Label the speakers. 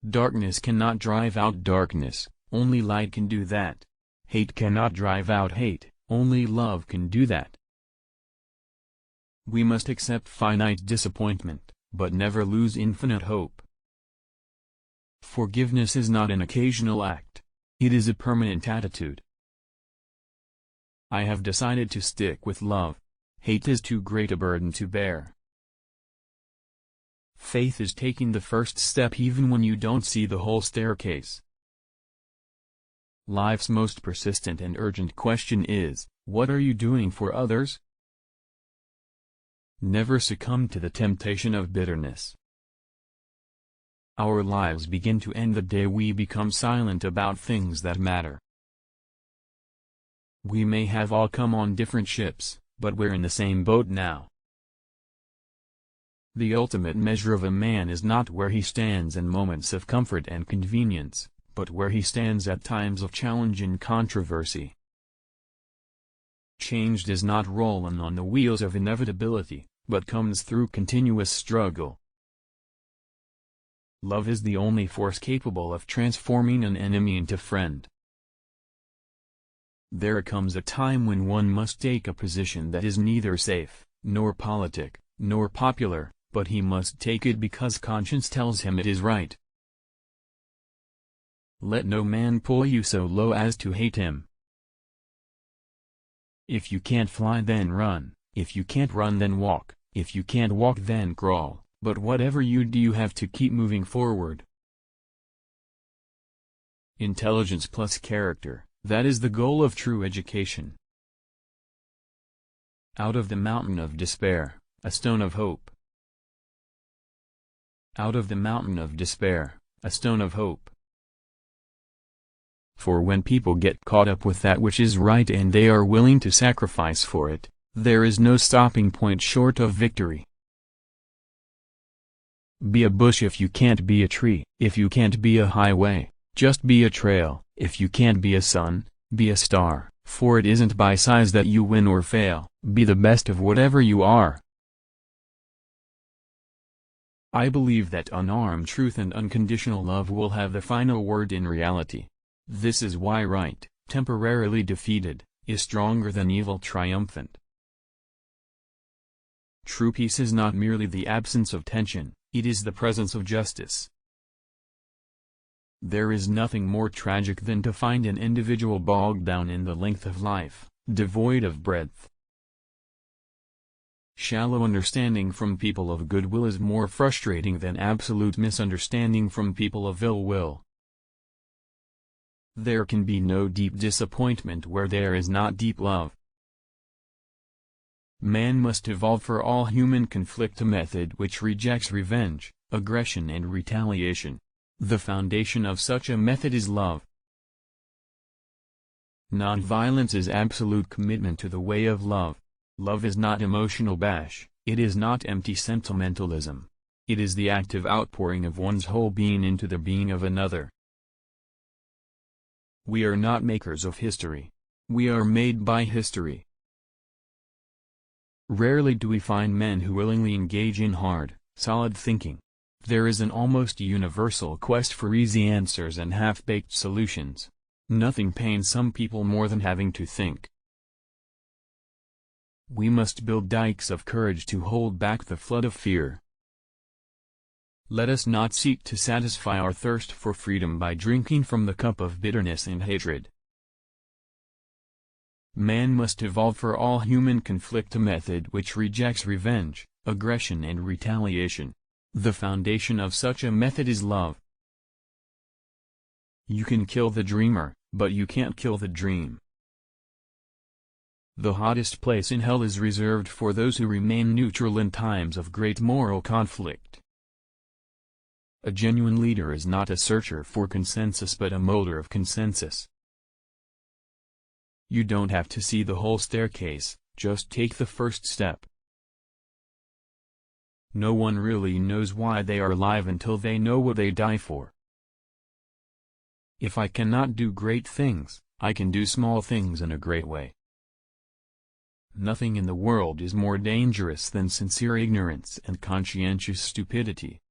Speaker 1: Darkness cannot drive out darkness, only light can do that. Hate cannot drive out hate, only love can do that. We must accept finite disappointment, but never lose infinite hope. Forgiveness is not an occasional act. It is a permanent attitude. I have decided to stick with love. Hate is too great a burden to bear. Faith is taking the first step even when you don't see the whole staircase. Life's most persistent and urgent question is, what are you doing for others? Never succumb to the temptation of bitterness. Our lives begin to end the day we become silent about things that matter. We may have all come on different ships, but we're in the same boat now. The ultimate measure of a man is not where he stands in moments of comfort and convenience, but where he stands at times of challenge and controversy. Change does not roll in on the wheels of inevitability, but comes through continuous struggle. Love is the only force capable of transforming an enemy into friend. There comes a time when one must take a position that is neither safe, nor politic, nor popular, but he must take it because conscience tells him it is right. Let no man pull you so low as to hate him. If you can't fly then run, if you can't run then walk, if you can't walk then crawl. But whatever you do, you have to keep moving forward. Intelligence plus character, that is the goal of true education. Out of the mountain of despair, a stone of hope. Out of the mountain of despair, a stone of hope. For when people get caught up with that which is right and they are willing to sacrifice for it, there is no stopping point short of victory. Be a bush if you can't be a tree. If you can't be a highway, just be a trail. If you can't be a sun, be a star, for it isn't by size that you win or fail. Be the best of whatever you are. I believe that unarmed truth and unconditional love will have the final word in reality. This is why right, temporarily defeated, is stronger than evil triumphant. True peace is not merely the absence of tension. It is the presence of justice. There is nothing more tragic than to find an individual bogged down in the length of life, devoid of breadth. Shallow understanding from people of goodwill is more frustrating than absolute misunderstanding from people of ill will. There can be no deep disappointment where there is not deep love. Man must evolve for all human conflict a method which rejects revenge, aggression and retaliation. The foundation of such a method is love. Nonviolence is absolute commitment to the way of love. Love is not emotional bash, it is not empty sentimentalism. It is the active outpouring of one's whole being into the being of another. We are not makers of history. We are made by history. Rarely do we find men who willingly engage in hard, solid thinking. There is an almost universal quest for easy answers and half-baked solutions. Nothing pains some people more than having to think. We must build dikes of courage to hold back the flood of fear. Let us not seek to satisfy our thirst for freedom by drinking from the cup of bitterness and hatred. Man must evolve for all human conflict a method which rejects revenge, aggression and retaliation. The foundation of such a method is love. You can kill the dreamer, but you can't kill the dream. The hottest place in hell is reserved for those who remain neutral in times of great moral conflict. A genuine leader is not a searcher for consensus but a molder of consensus. You don't have to see the whole staircase, just take the first step. No one really knows why they are alive until they know what they die for. If I cannot do great things, I can do small things in a great way. Nothing in the world is more dangerous than sincere ignorance and conscientious stupidity.